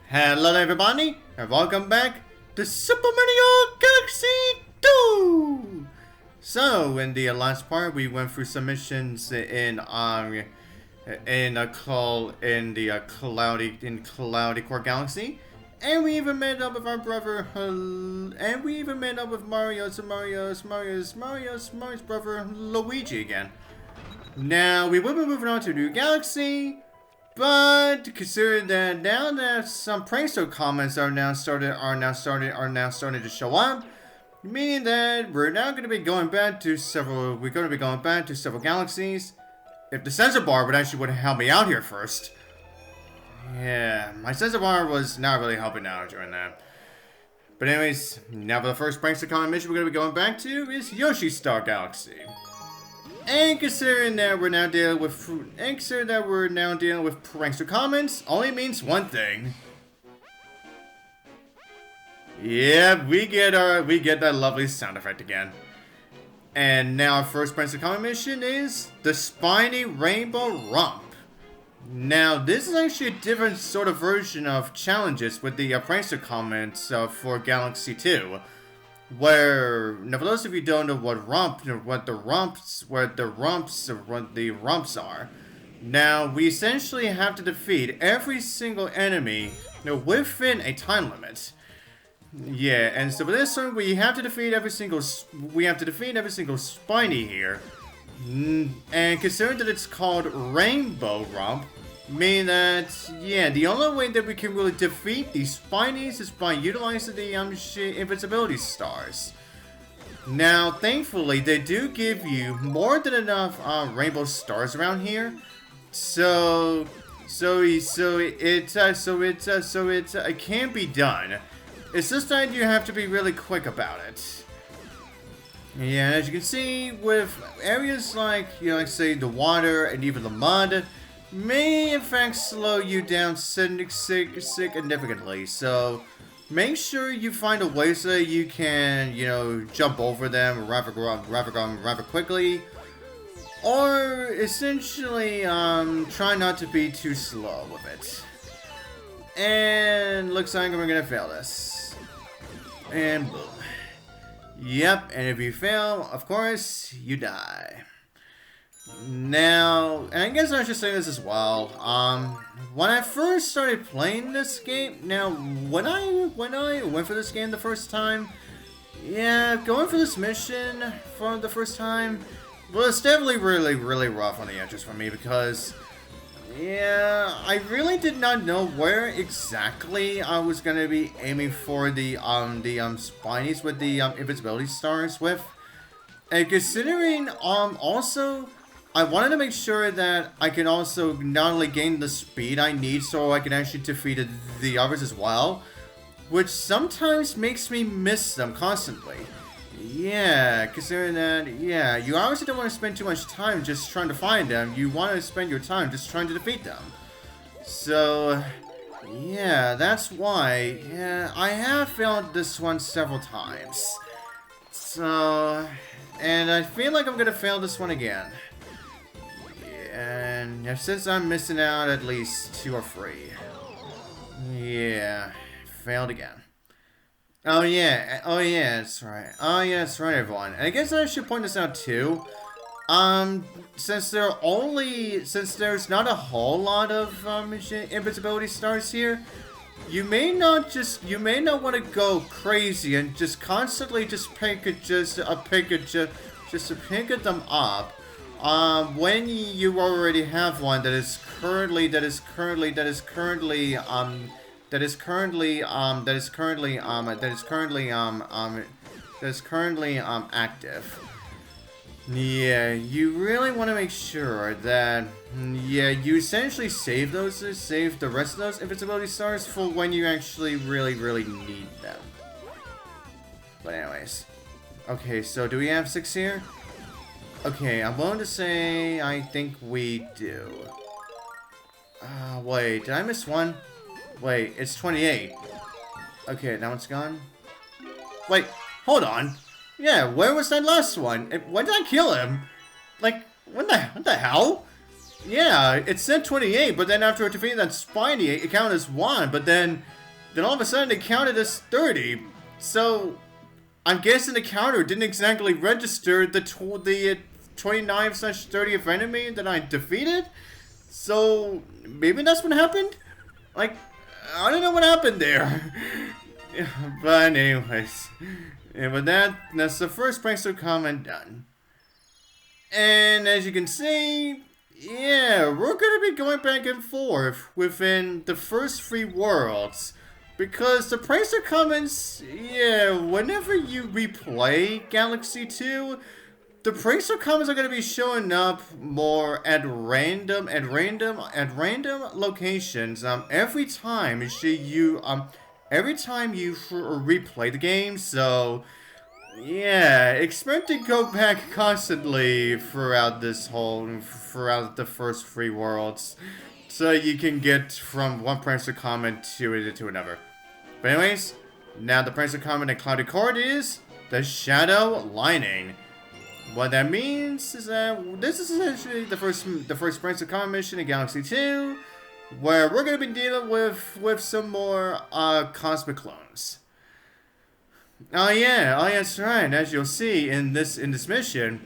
Hello everybody, and welcome back to Super Mario Galaxy 2! So, in the last part, we went through some missions in Cloudy Core Galaxy, and we even met up with our brother, and we even met up with Mario's brother, Luigi again. Now, we will be moving on to a new galaxy, but consider that now that some Prankster Comets are now starting to show up, meaning that we're now going to be going back to several galaxies. If the sensor bar would help me out here first. Yeah, my sensor bar was not really helping out during that. But anyways, now for the first Prankster Comet mission we're going to be going back to is Yoshi Star Galaxy. And considering that we're now dealing with Prankster Comets, only means one thing. Yeah, we get that lovely sound effect again. And now our first Prankster Comet mission is the Spiny Rainbow Romp. Now this is actually a different sort of version of challenges with the Prankster Comets for Galaxy 2. Where, now for those of you who don't know what the rumps are. Now, we essentially have to defeat every single enemy within a time limit. Yeah, and so for this one, we have to defeat every single Spiny here. And considering that it's called Rainbow Romp, meaning that, yeah, the only way that we can really defeat these Spinies is by utilizing the invincibility stars. Now, thankfully, they do give you more than enough rainbow stars around here, so it can be done. It's just that you have to be really quick about it. Yeah, as you can see, with areas like, like say the water and even the mud, may in fact slow you down significantly, so make sure you find a way so that you can, jump over them rather quickly, or essentially try not to be too slow with it. And looks like we're gonna fail this. And boom. Yep, and if you fail, of course, you die. Now, and I guess I should say this as well. When I first started playing this game, now when I went for this game the first time, yeah, going for this mission for the first time was definitely really rough on the edges for me because, yeah, I really did not know where exactly I was gonna be aiming for the Spinies with the invincibility stars with, and considering also, I wanted to make sure that I can also not only gain the speed I need so I can actually defeat the others as well, which sometimes makes me miss them constantly. Yeah, considering that, yeah, you obviously don't want to spend too much time just trying to find them, you want to spend your time just trying to defeat them. So, yeah, that's why, yeah, I have failed this one several times. So, and I feel like I'm going to fail this one again. And since I'm missing out at least 2 or 3. Yeah, failed again. Oh yeah, that's right. Oh yeah, that's right, everyone. And I guess I should point this out too. Since there's not a whole lot of invincibility stars here, you may not want to go crazy and just constantly pick them up. When you already have one that is currently active. Yeah, you really want to make sure that, yeah, you essentially save the rest of those invincibility stars for when you actually really need them. But anyways, okay, so do we have 6 here? Okay, I'm willing to say I think we do. Wait, did I miss one? Wait, it's 28. Okay, that one's gone. Wait, hold on. Yeah, where was that last one? When did I kill him? Like, what the hell? Yeah, it said 28, but then after defeating that Spiny, it counted as 1, but then then all of a sudden it counted as 30. So I'm guessing the counter didn't exactly register the 29/30th enemy that I defeated. So maybe that's what happened. Like, I don't know what happened there. But anyways, and with that's the first Prankster Comet done. And as you can see, yeah, we're gonna be going back and forth within the first 3 worlds. Because the Prankster Comets, yeah, whenever you replay Galaxy 2, the Prankster Comets are going to be showing up more at random locations. Every time you replay the game. So yeah, expect to go back constantly throughout the first 3 worlds, so you can get from one Prankster Comet to another. But anyways, now the Prankster Comet and Cloudy Court is the Shadow Lining. What that means is that this is essentially the first Prankster Comet mission in Galaxy 2, where we're going to be dealing with some more cosmic clones. Oh yeah, that's right. As you'll see in this mission,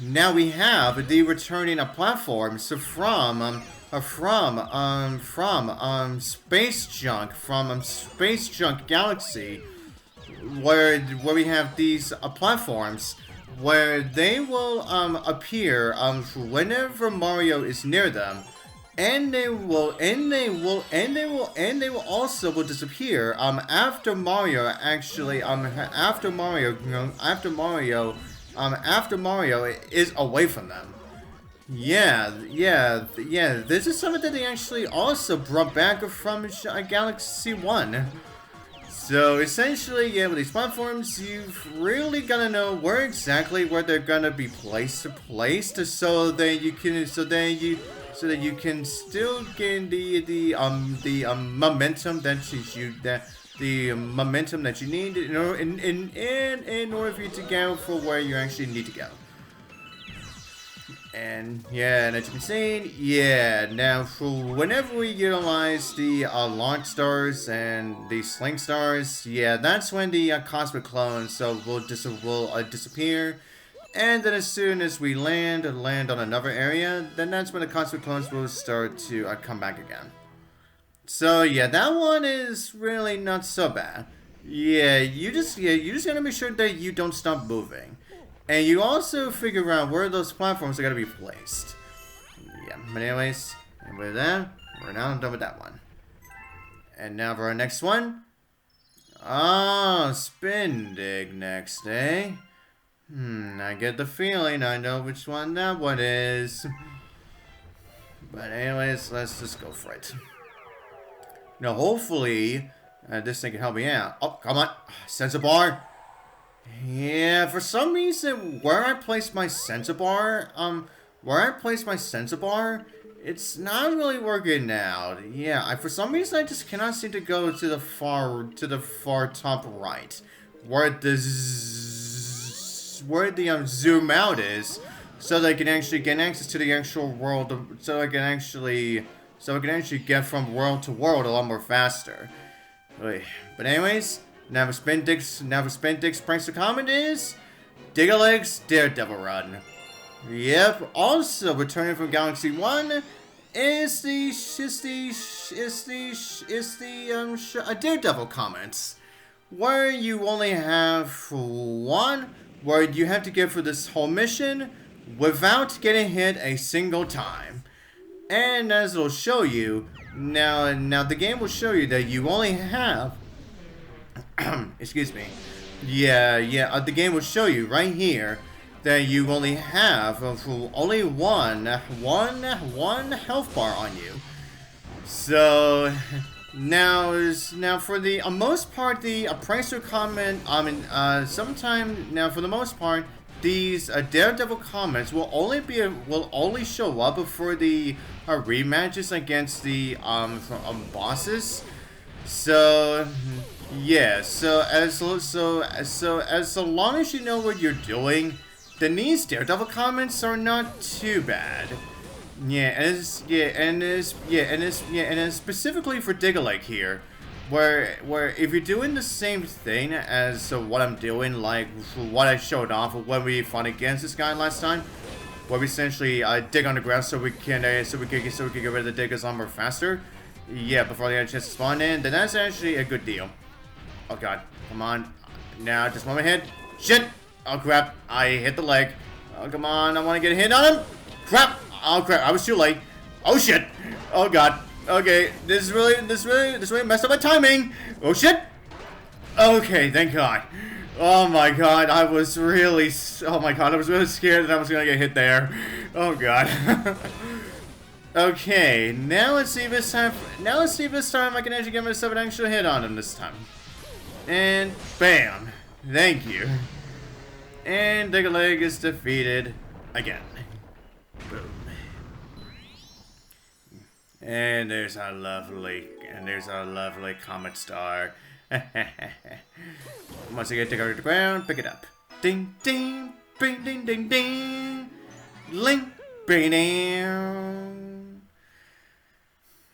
now we have the returning platforms from Space Junk Galaxy, where we have these platforms where they will appear whenever Mario is near them, and they will also disappear after Mario is away from them. Yeah. This is something that they actually also brought back from Galaxy 1. So essentially, yeah, with these platforms, you've really gotta know where they're gonna be placed, so that you can still gain the momentum that you need in order for you to go for where you actually need to go. And yeah, and as you can see, yeah, now whenever we utilize the launch stars and the sling stars, yeah, that's when the cosmic clones will disappear. And then as soon as we land on another area, then that's when the cosmic clones will start to come back again. So yeah, that one is really not so bad. Yeah, you just gotta make sure that you don't stop moving. And you also figure out where those platforms are going to be placed. Yeah, but anyways, and with that, we're now done with that one. And now for our next one. Oh, Spin Dig next, eh? I get the feeling I know which one that one is. But anyways, let's just go for it. Now, hopefully, this thing can help me out. Oh, come on. Sensor bar. Yeah, for some reason, where I place my sensor bar, it's not really working out. Yeah, for some reason, I just cannot seem to go to the far top right, where the zoom out is, so that I can actually get access to the actual world, so I can actually get from world to world a lot more faster. But anyways. Now for Spin Dig's Prankster Comet is Digga-Leg's Daredevil Run. Yep. Also returning from Galaxy 1 is the Daredevil Comets, where you only have one, where you have to get through this whole mission without getting hit a single time. And as it'll show you, now the game will show you that you only have excuse me. Yeah, the game will show you right here that you only have one health bar on you. So now for the most part, the Prankster Comet, for the most part, these Daredevil Comets will only show up for the rematches against the bosses. So yeah, so as long as you know what you're doing, then these Daredevil Comets are not too bad. And specifically for Digga-Leg here. where if you're doing the same thing as what I'm doing, like what I showed off when we fought against this guy last time, where we essentially dig on the ground so we can get rid of the diggers a lot more faster. Yeah, before they had a chance to spawn in, then that's actually a good deal. Oh god, come on. Now, just one more hit. Shit! Oh crap, I hit the leg. Oh come on, I want to get a hit on him. Crap! Oh crap, I was too late. Oh shit! Oh god. Okay, this really messed up my timing. Oh shit! Okay, thank god. Oh my god, I was really scared that I was gonna get hit there. Oh god. Okay, now let's see if this time I can actually get myself an actual hit on him this time. And bam. Thank you. And Digga-Leg is defeated again. Boom. And there's our lovely Comet Star. Once you get to go to the ground, pick it up. Ding ding, bing ding ding ding, link, bing ding.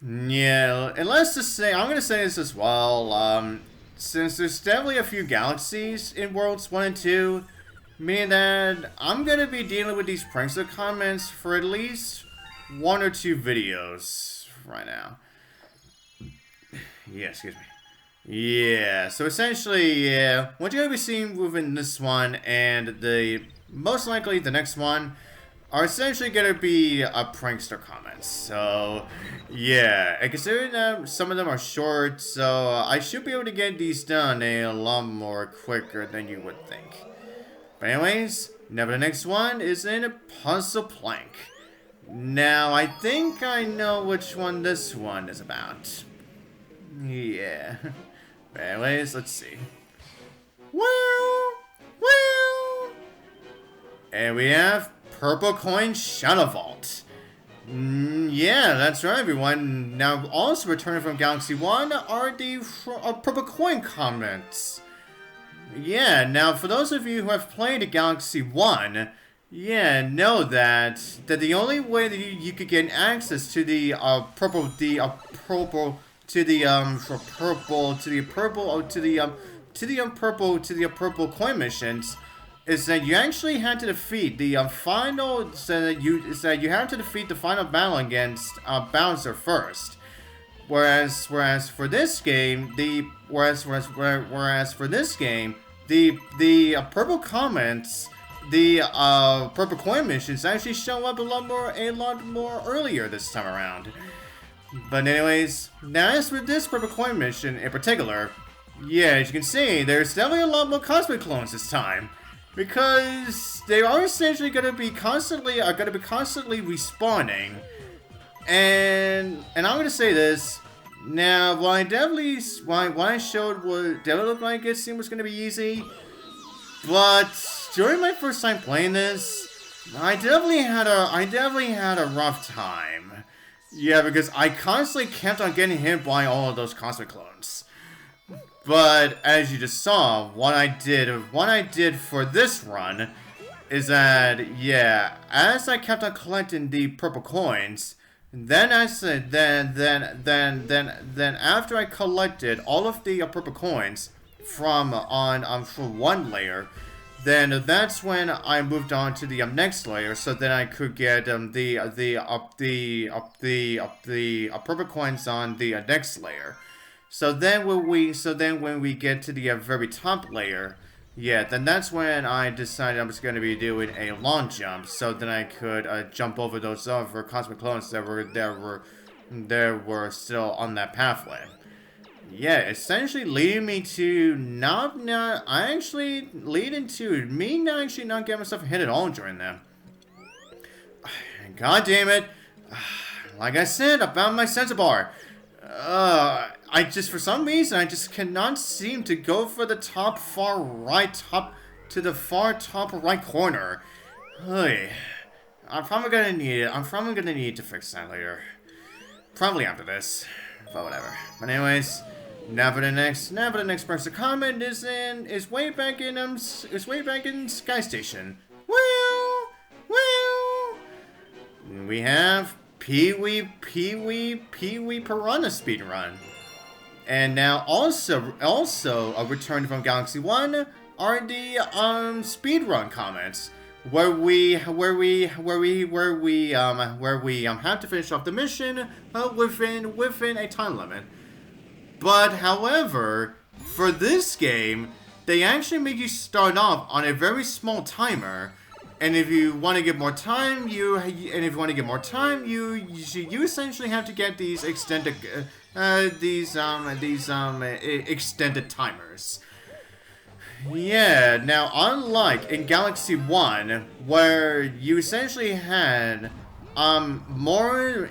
Yeah, and let's just say, I'm gonna say this as well. Since there's definitely a few galaxies in Worlds 1 and 2, meaning that I'm gonna be dealing with these Prankster Comets for at least 1 or 2 videos right now. Yeah, excuse me. Yeah, so essentially, yeah, what you're gonna be seeing within this one and most likely the next one are essentially gonna be a Prankster Comets. So, yeah, and considering that some of them are short, so I should be able to get these done a lot more quicker than you would think. But anyways, now the next one is in a puzzle plank. Now, I think I know which one this one is about. Yeah. But anyways, let's see. Well. And we have Purple Coin Shadow Vault. Yeah, that's right, everyone. Now, also returning from Galaxy 1 are the Purple Coin Comets. Yeah, now, for those of you who have played Galaxy 1, yeah, know that the only way that you could get access to the purple coin missions is that you actually had to defeat the final battle against Bowser first. Whereas for this game, the purple comets, the purple coin missions actually show up a lot more earlier this time around. But anyways, now as for this purple coin mission in particular, yeah, as you can see, there's definitely a lot more cosmic clones this time, because they are essentially gonna be constantly respawning. And I'm gonna say this. Now, what I showed was definitely looked like it seemed was gonna be easy, but during my first time playing this, I definitely had a rough time. Yeah, because I constantly kept on getting hit by all of those cosmic clones. But as you just saw, what I did for this run is that, yeah, as I kept on collecting the purple coins, then after I collected all of the purple coins from one layer, then that's when I moved on to the next layer, so then I could get the purple coins on the next layer. So then when we get to the very top layer, yeah, then that's when I decided I was going to be doing a long jump, so then I could jump over those other cosmic clones that were still on that pathway. Yeah, essentially leading me to me not getting myself hit at all during them. God damn it. Like I said about my sensor bar. For some reason, I just cannot seem to go for the far top right corner. Hey, I'm probably gonna need to fix that later. Probably after this, but whatever. But anyways, now for the next Prankster Comet is way back in Sky Station. Well, we have Peewee Piranha speedrun. And now also a return from Galaxy 1 are the speedrun comments, where we have to finish off the mission within a time limit. But however, for this game, they actually make you start off on a very small timer, and if you want to get more time, you essentially have to get these extended extended timers. Yeah, now unlike in Galaxy 1, where you essentially had more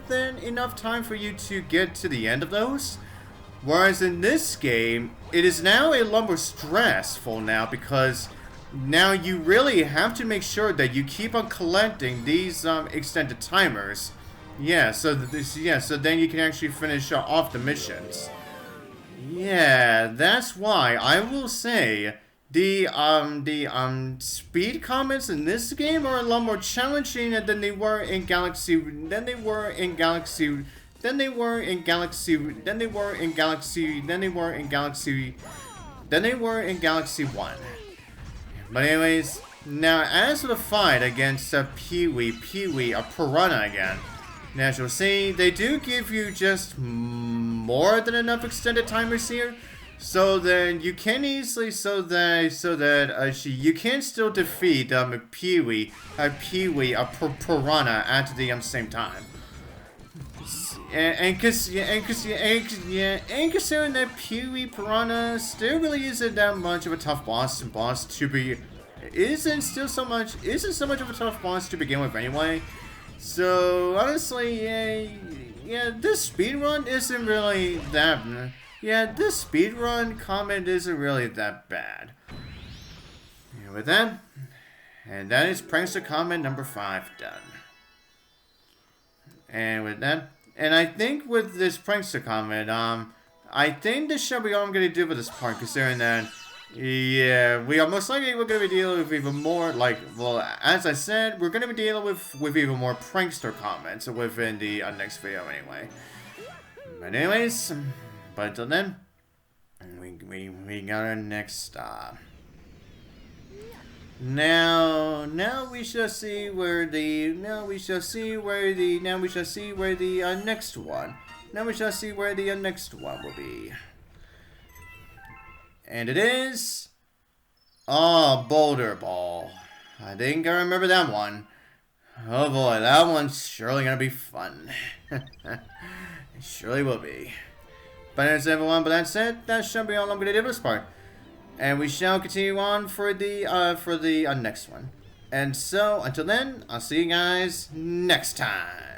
than enough time for you to get to the end of those. Whereas in this game, it is now a lot more stressful now, because now you really have to make sure that you keep on collecting these extended timers. Yeah, so then you can actually finish off the missions. Yeah, that's why I will say the speed comments in this game are a lot more challenging than they were in Galaxy 1. But anyways, now as for the fight against Peewee Piranha again, now as you'll see, they do give you just more than enough extended timers here, so that you can easily, you can still defeat Peewee Piranha at the same time. And considering that Peewee Piranha still really isn't that much of a tough boss to be, isn't so much of a tough boss to begin with anyway. So honestly, yeah, this speedrun isn't really that. Yeah, this speedrun comment isn't really that bad. And with that, and that is Prankster comment number 5 done. And with that, and I think with this Prankster comment, I think this should be all I'm gonna do for this part, considering that, yeah, we are most likely going to be dealing with even more, well, as I said, we're gonna be dealing with even more Prankster comments within the next video anyway. But anyways, but until then, we got our next stop. Now we shall see where the next one will be. And it is Boulder Ball. I think I remember that one. Oh boy, that one's surely gonna be fun. It surely will be. But as everyone, but that's it. That should be all I'm gonna do for this part. And we shall continue on for the next one. And so, until then, I'll see you guys next time.